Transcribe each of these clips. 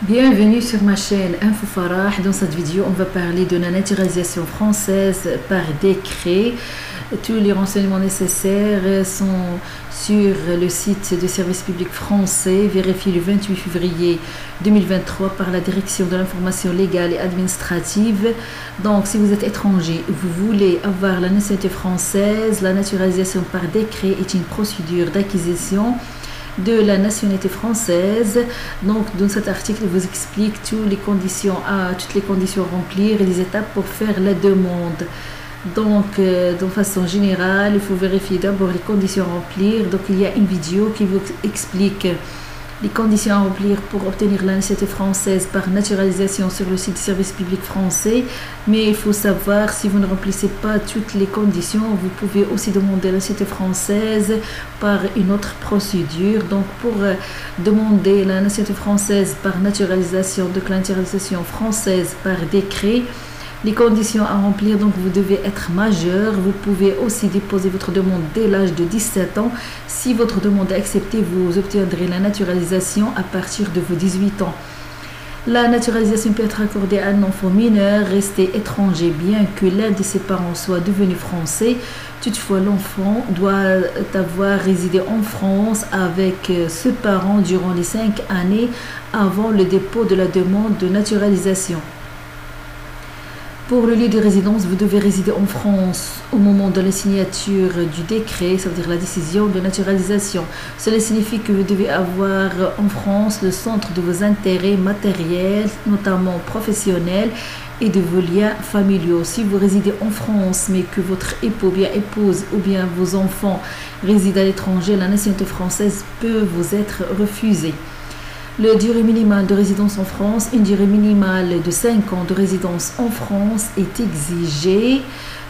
Bienvenue sur ma chaîne Info Farah. Dans cette vidéo, on va parler de la naturalisation française par décret. Tous les renseignements nécessaires sont sur le site du service public français, vérifié le 28 février 2023 par la direction de l'information légale et administrative. Donc, si vous êtes étranger, vous voulez avoir la nationalité française, la naturalisation par décret est une procédure d'acquisition de la nationalité française. Donc, dans cet article, il vous explique toutes les conditions à remplir et les étapes pour faire la demande. Donc, de façon générale, il faut vérifier d'abord les conditions à remplir. Donc, il y a une vidéo qui vous explique les conditions à remplir pour obtenir la nationalité française par naturalisation sur le site du service public français. Mais il faut savoir, si vous ne remplissez pas toutes les conditions, vous pouvez aussi demander la nationalité française par une autre procédure. Donc, pour demander la nationalité française par naturalisation, donc la naturalisation française par décret, les conditions à remplir, donc vous devez être majeur. Vous pouvez aussi déposer votre demande dès l'âge de 17 ans. Si votre demande est acceptée, vous obtiendrez la naturalisation à partir de vos 18 ans. La naturalisation peut être accordée à un enfant mineur resté étranger, bien que l'un de ses parents soit devenu français. Toutefois, l'enfant doit avoir résidé en France avec ce parent durant les 5 années avant le dépôt de la demande de naturalisation. Pour le lieu de résidence, vous devez résider en France au moment de la signature du décret, ça veut dire la décision de naturalisation. Cela signifie que vous devez avoir en France le centre de vos intérêts matériels, notamment professionnels, et de vos liens familiaux. Si vous résidez en France, mais que votre époux, bien épouse ou bien vos enfants résident à l'étranger, la nationalité française peut vous être refusée. La durée minimale de résidence en France, une durée minimale de 5 ans de résidence en France est exigée.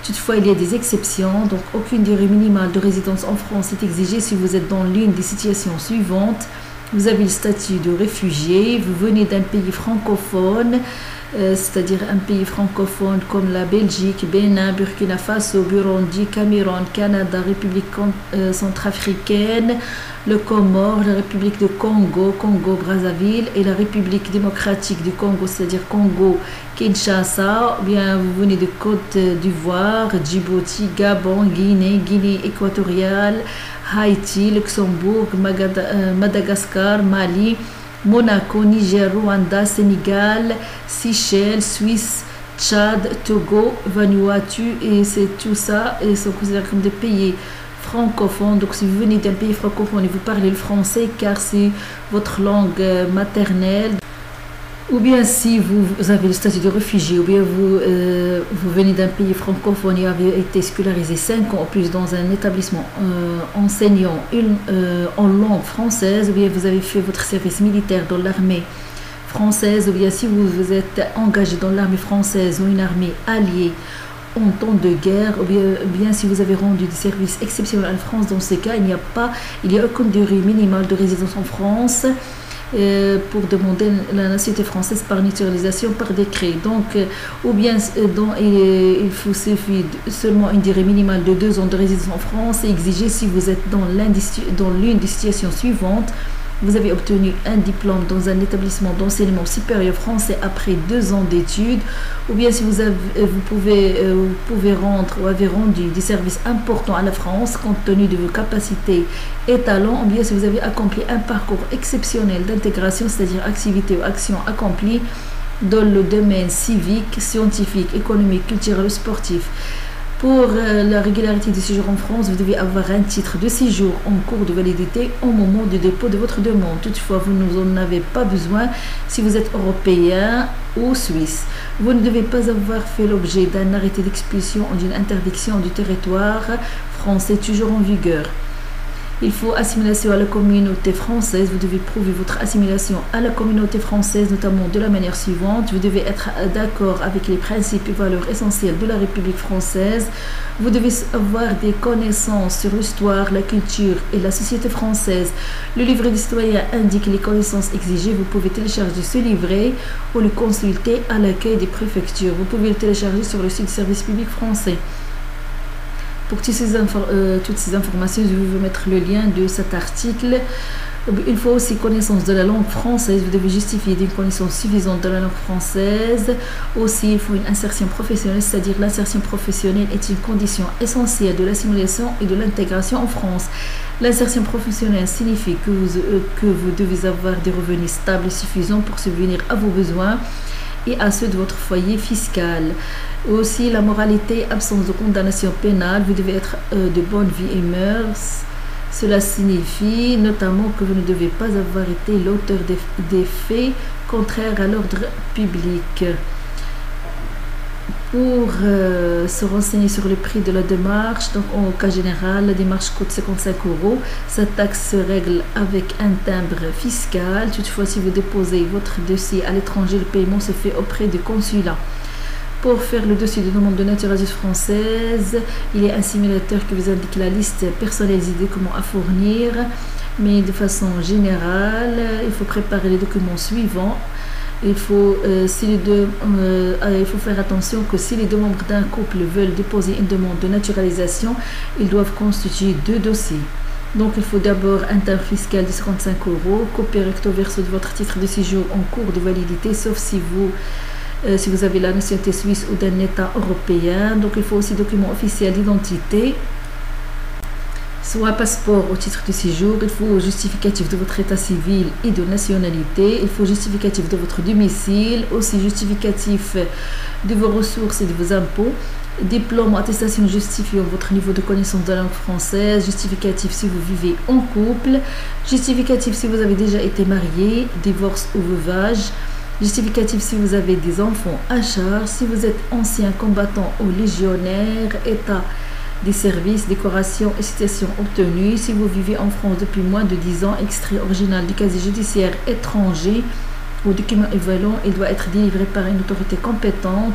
Toutefois, il y a des exceptions, donc aucune durée minimale de résidence en France est exigée si vous êtes dans l'une des situations suivantes. Vous avez le statut de réfugié, vous venez d'un pays francophone, c'est-à-dire un pays francophone comme la Belgique, Bénin, Burkina Faso, Burundi, Cameroun, Canada, République centrafricaine, le Comore, la République de Congo, Congo-Brazzaville et la République démocratique du Congo, c'est-à-dire Congo-Kinshasa. Bien, vous venez de Côte d'Ivoire, Djibouti, Gabon, Guinée, Guinée équatoriale, Haïti, Luxembourg, Madagascar, Mali, Monaco, Niger, Rwanda, Sénégal, Seychelles, Suisse, Tchad, Togo, Vanuatu, et c'est tout ça, et sont considérés comme des pays francophones. Donc, si vous venez d'un pays francophone et vous parlez le français, car c'est votre langue maternelle, ou bien si vous avez le statut de réfugié, ou bien vous venez d'un pays francophone et avez été scolarisé 5 ans ou plus dans un établissement enseignant en langue française, ou bien vous avez fait votre service militaire dans l'armée française, ou bien si vous êtes engagé dans l'armée française ou une armée alliée en temps de guerre, ou bien si vous avez rendu des services exceptionnels en France. Dans ce cas, il n'y a aucune durée minimale de résidence en France pour demander la nationalité française par naturalisation par décret. Donc, ou bien il faut suffire seulement une durée minimale de 2 ans de résidence en France et exigé si vous êtes dans l'une des situations suivantes. Vous avez obtenu un diplôme dans un établissement d'enseignement supérieur français après 2 ans d'études, ou bien si vous pouvez rendre ou avez rendu des services importants à la France compte tenu de vos capacités et talents, ou bien si vous avez accompli un parcours exceptionnel d'intégration, c'est-à-dire activité ou action accomplie dans le domaine civique, scientifique, économique, culturel ou sportif. Pour la régularité du séjour en France, vous devez avoir un titre de séjour en cours de validité au moment du dépôt de votre demande. Toutefois, vous n'en avez pas besoin si vous êtes européen ou suisse. Vous ne devez pas avoir fait l'objet d'un arrêté d'expulsion ou d'une interdiction du territoire français toujours en vigueur. Il faut assimilation à la communauté française. Vous devez prouver votre assimilation à la communauté française, notamment de la manière suivante. Vous devez être d'accord avec les principes et valeurs essentielles de la République française. Vous devez avoir des connaissances sur l'histoire, la culture et la société française. Le livret du citoyen indique les connaissances exigées. Vous pouvez télécharger ce livret ou le consulter à l'accueil des préfectures. Vous pouvez le télécharger sur le site du service public français. Pour toutes ces informations, je vais vous mettre le lien de cet article. Il faut aussi connaissance de la langue française. Vous devez justifier d'une connaissance suffisante de la langue française. Aussi, il faut une insertion professionnelle, c'est-à-dire l'insertion professionnelle est une condition essentielle de l'assimilation et de l'intégration en France. L'insertion professionnelle signifie que vous devez avoir des revenus stables et suffisants pour subvenir à vos besoins et à ceux de votre foyer fiscal. Aussi, la moralité, absence de condamnation pénale, vous devez être de bonne vie et mœurs. Cela signifie notamment que vous ne devez pas avoir été l'auteur des faits contraires à l'ordre public. Pour se renseigner sur le prix de la démarche, donc en cas général, la démarche coûte 55 €. Cette taxe se règle avec un timbre fiscal. Toutefois, si vous déposez votre dossier à l'étranger, le paiement se fait auprès du consulat. Pour faire le dossier de demande de naturalisation française, il y a un simulateur qui vous indique la liste personnalisée des documents à fournir. Mais de façon générale, il faut préparer les documents suivants. Il faut faire attention que si les deux membres d'un couple veulent déposer une demande de naturalisation, ils doivent constituer 2 dossiers. Donc il faut d'abord un timbre fiscal de 55 €, copie recto verso de votre titre de séjour en cours de validité, sauf si vous avez la nationalité suisse ou d'un État européen. Donc il faut aussi document officiel d'identité, soit passeport au titre de séjour. Il faut justificatif de votre état civil et de nationalité. Il faut justificatif de votre domicile, aussi justificatif de vos ressources et de vos impôts. Diplôme ou attestation justifiant votre niveau de connaissance de la langue française. Justificatif si vous vivez en couple. Justificatif si vous avez déjà été marié, divorce ou veuvage. Justificatif si vous avez des enfants à charge. Si vous êtes ancien combattant ou légionnaire, état des services, décoration et citation obtenue. Si vous vivez en France depuis moins de 10 ans, extrait original du casier judiciaire étranger ou document équivalent, il doit être délivré par une autorité compétente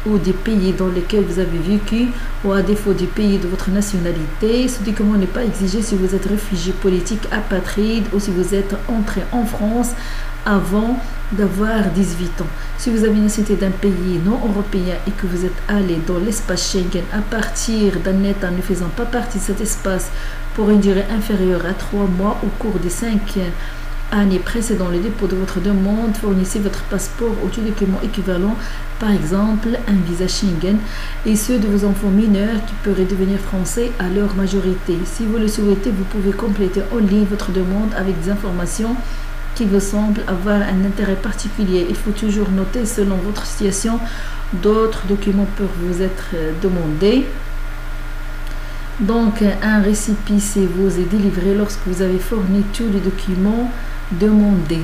ou des pays dans lesquels vous avez vécu, ou à défaut du pays de votre nationalité. Ce document n'est pas exigé si vous êtes réfugié politique, apatride ou si vous êtes entré en France avant d'avoir 18 ans. Si vous avez une nationalité d'un pays non européen et que vous êtes allé dans l'espace Schengen à partir d'un État ne faisant pas partie de cet espace pour une durée inférieure à 3 mois au cours des 5 années précédant le dépôt de votre demande, fournissez votre passeport ou tout document équivalent, par exemple un visa Schengen, et ceux de vos enfants mineurs qui pourraient devenir français à leur majorité. Si vous le souhaitez, vous pouvez compléter en ligne votre demande avec des informations qui vous semblent avoir un intérêt particulier. Il faut toujours noter selon votre situation. D'autres documents peuvent vous être demandés. Donc, un récépissé vous est délivré lorsque vous avez fourni tous les documents demandés.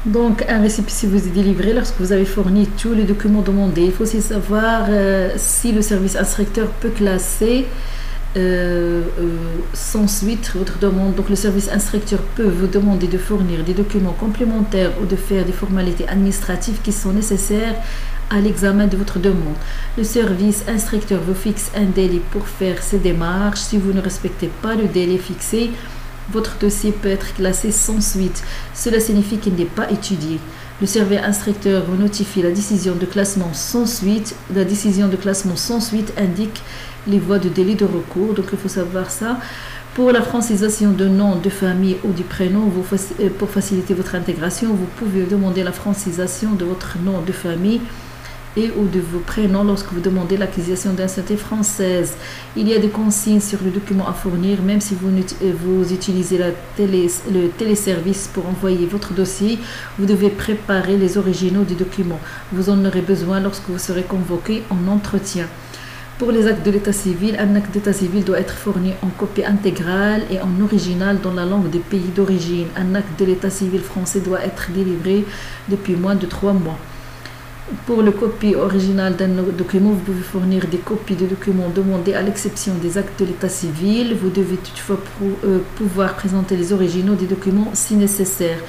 Donc, un récépissé vous est délivré lorsque vous avez fourni tous les documents demandés. Il faut aussi savoir si le service instructeur peut classer sans suite votre demande. Donc le service instructeur peut vous demander de fournir des documents complémentaires ou de faire des formalités administratives qui sont nécessaires à l'examen de votre demande. Le service instructeur vous fixe un délai pour faire ces démarches. Si vous ne respectez pas le délai fixé, votre dossier peut être classé sans suite. Cela signifie qu'il n'est pas étudié. Le service instructeur vous notifie la décision de classement sans suite. La décision de classement sans suite indique les voies de délai de recours, donc il faut savoir ça. Pour la francisation de nom, de famille ou du prénom, pour faciliter votre intégration, vous pouvez demander la francisation de votre nom de famille et ou de vos prénoms lorsque vous demandez l'acquisition d'une nationalité française. Il y a des consignes sur le document à fournir, même si vous utilisez le téléservice pour envoyer votre dossier, vous devez préparer les originaux du document. Vous en aurez besoin lorsque vous serez convoqué en entretien. Pour les actes de l'état civil, un acte d'état civil doit être fourni en copie intégrale et en original dans la langue du pays d'origine. Un acte de l'état civil français doit être délivré depuis moins de 3 mois. Pour le copie originale d'un document, vous pouvez fournir des copies de documents demandés à l'exception des actes de l'état civil. Vous devez toutefois pouvoir présenter les originaux des documents si nécessaire.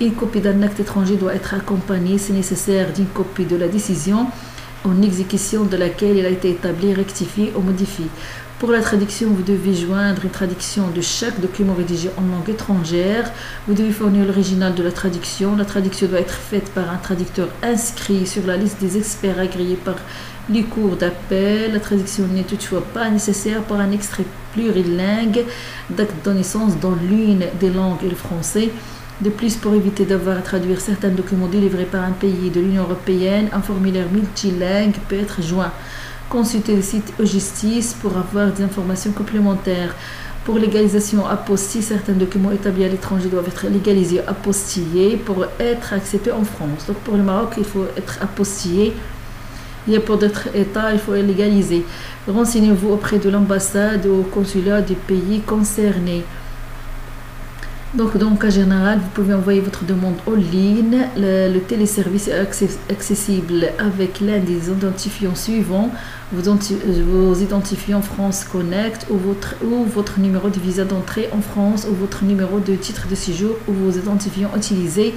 Une copie d'un acte étranger doit être accompagnée si nécessaire d'une copie de la décision en exécution de laquelle il a été établi, rectifié ou modifié. Pour la traduction, vous devez joindre une traduction de chaque document rédigé en langue étrangère. Vous devez fournir l'original de la traduction. La traduction doit être faite par un traducteur inscrit sur la liste des experts agréés par les cours d'appel. La traduction n'est toutefois pas nécessaire pour un extrait plurilingue d'acte de naissance dans l'une des langues et le français. De plus, pour éviter d'avoir à traduire certains documents délivrés par un pays de l'Union européenne, un formulaire multilingue peut être joint. Consultez le site e-justice pour avoir des informations complémentaires. Pour légalisation apostille, certains documents établis à l'étranger doivent être légalisés apostillés pour être acceptés en France. Donc pour le Maroc, il faut être apostillé. Et pour d'autres États, il faut légaliser. Renseignez-vous auprès de l'ambassade ou au consulat du pays concerné. Donc, dans le cas général, vous pouvez envoyer votre demande en ligne. Le téléservice est accessible avec l'un des identifiants suivants. Vos identifiants France Connect ou votre numéro de visa d'entrée en France ou votre numéro de titre de séjour ou vos identifiants utilisés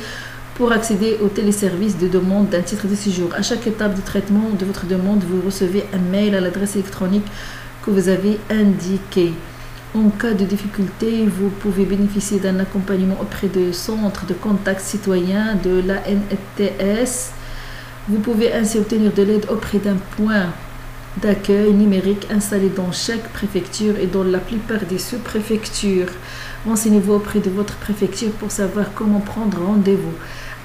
pour accéder au téléservice de demande d'un titre de séjour. À chaque étape de traitement de votre demande, vous recevez un mail à l'adresse électronique que vous avez indiquée. En cas de difficulté, vous pouvez bénéficier d'un accompagnement auprès de centres de contact citoyen de l'ANTS. Vous pouvez ainsi obtenir de l'aide auprès d'un point d'accueil numérique installé dans chaque préfecture et dans la plupart des sous-préfectures. Renseignez-vous auprès de votre préfecture pour savoir comment prendre rendez-vous.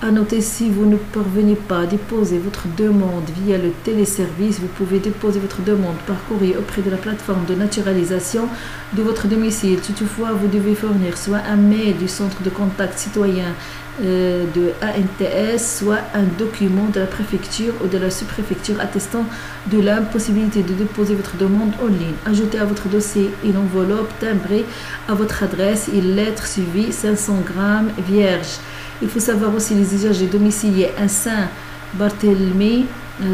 À noter, si vous ne parvenez pas à déposer votre demande via le téléservice, vous pouvez déposer votre demande par courrier auprès de la plateforme de naturalisation de votre domicile. Toutefois, vous devez fournir soit un mail du centre de contact citoyen de ANTS, soit un document de la préfecture ou de la sous-préfecture attestant de l'impossibilité de déposer votre demande en ligne. Ajoutez à votre dossier une enveloppe timbrée à votre adresse et une lettre suivie 500 grammes vierge. Il faut savoir aussi les usagers domiciliés à Saint-Barthélemy,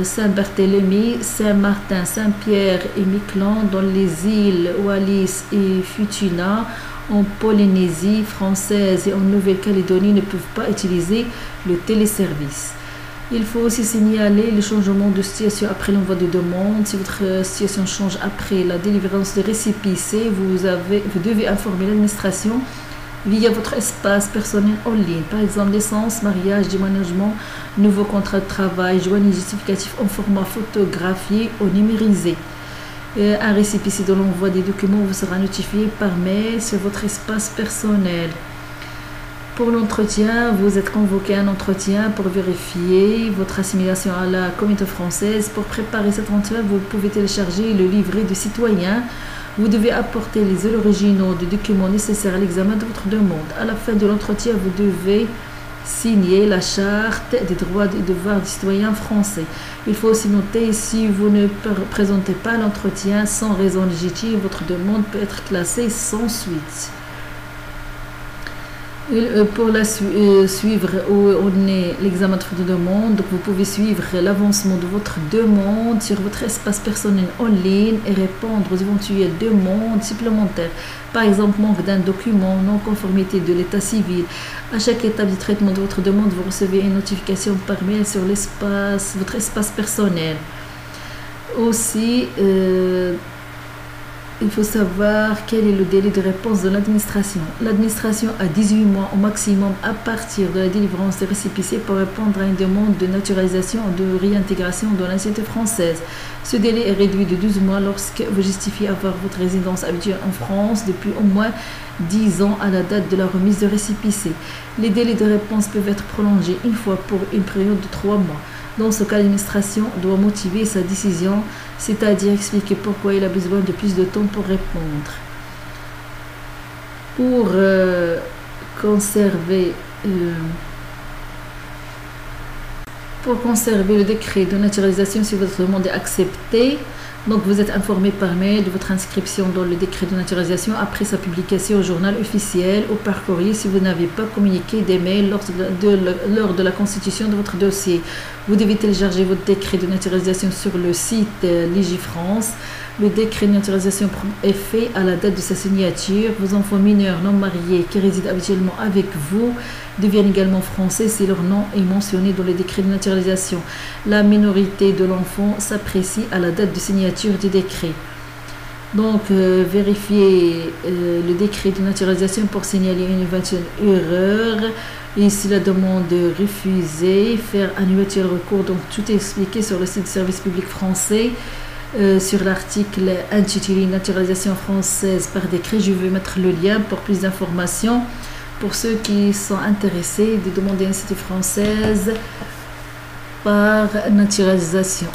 Saint-Martin, Saint-Pierre et Miquelon dans les îles Wallis et Futuna, en Polynésie française et en Nouvelle-Calédonie ne peuvent pas utiliser le téléservice. Il faut aussi signaler le changement de situation après l'envoi de demande. Si votre situation change après la délivrance de récépissé, vous devez informer l'administration via votre espace personnel en ligne. Par exemple, naissance, mariage, déménagement, nouveau contrat de travail, joignez justificatif en format photographié ou numérisé. Un récépissé de l'envoi des documents vous sera notifié par mail sur votre espace personnel. Pour l'entretien, vous êtes convoqué à un entretien pour vérifier votre assimilation à la communauté française. Pour préparer cet entretien, vous pouvez télécharger le livret de citoyen. Vous devez apporter les originaux des documents nécessaires à l'examen de votre demande. À la fin de l'entretien, vous devez signer la charte des droits et devoirs du citoyen français. Il faut aussi noter, si vous ne présentez pas l'entretien sans raison légitime, votre demande peut être classée sans suite. Pour suivre où on est l'examen de votre demande, donc vous pouvez suivre l'avancement de votre demande sur votre espace personnel en ligne et répondre aux éventuelles demandes supplémentaires. Par exemple, manque d'un document, non-conformité de l'état civil. À chaque étape du traitement de votre demande, vous recevez une notification par mail sur votre espace personnel. Aussi, il faut savoir quel est le délai de réponse de l'administration. L'administration a 18 mois au maximum à partir de la délivrance des récépissés pour répondre à une demande de naturalisation ou de réintégration dans l'ancienneté française. Ce délai est réduit de 12 mois lorsque vous justifiez avoir votre résidence habituelle en France depuis au moins 10 ans à la date de la remise de récépissé. Les délais de réponse peuvent être prolongés une fois pour une période de 3 mois. Dans ce cas, l'administration doit motiver sa décision, c'est-à-dire expliquer pourquoi il a besoin de plus de temps pour répondre. Pour conserver le décret de naturalisation, si votre demande est acceptée, donc vous êtes informé par mail de votre inscription dans le décret de naturalisation après sa publication au journal officiel ou par courrier si vous n'avez pas communiqué des mails lors de la constitution de votre dossier. Vous devez télécharger votre décret de naturalisation sur le site Légifrance. Le décret de naturalisation prend effet à la date de sa signature. Vos enfants mineurs non mariés qui résident habituellement avec vous deviennent également français si leur nom est mentionné dans le décret de naturalisation. La minorité de l'enfant s'apprécie à la date de signature du décret. Donc, vérifier le décret de naturalisation pour signaler une éventuelle erreur. Ici, la demande refusée, faire un éventuel recours. Donc, tout est expliqué sur le site du service public français. Sur l'article intitulé Naturalisation française par décret, je vais mettre le lien pour plus d'informations pour ceux qui sont intéressés de demander une nationalité française par naturalisation.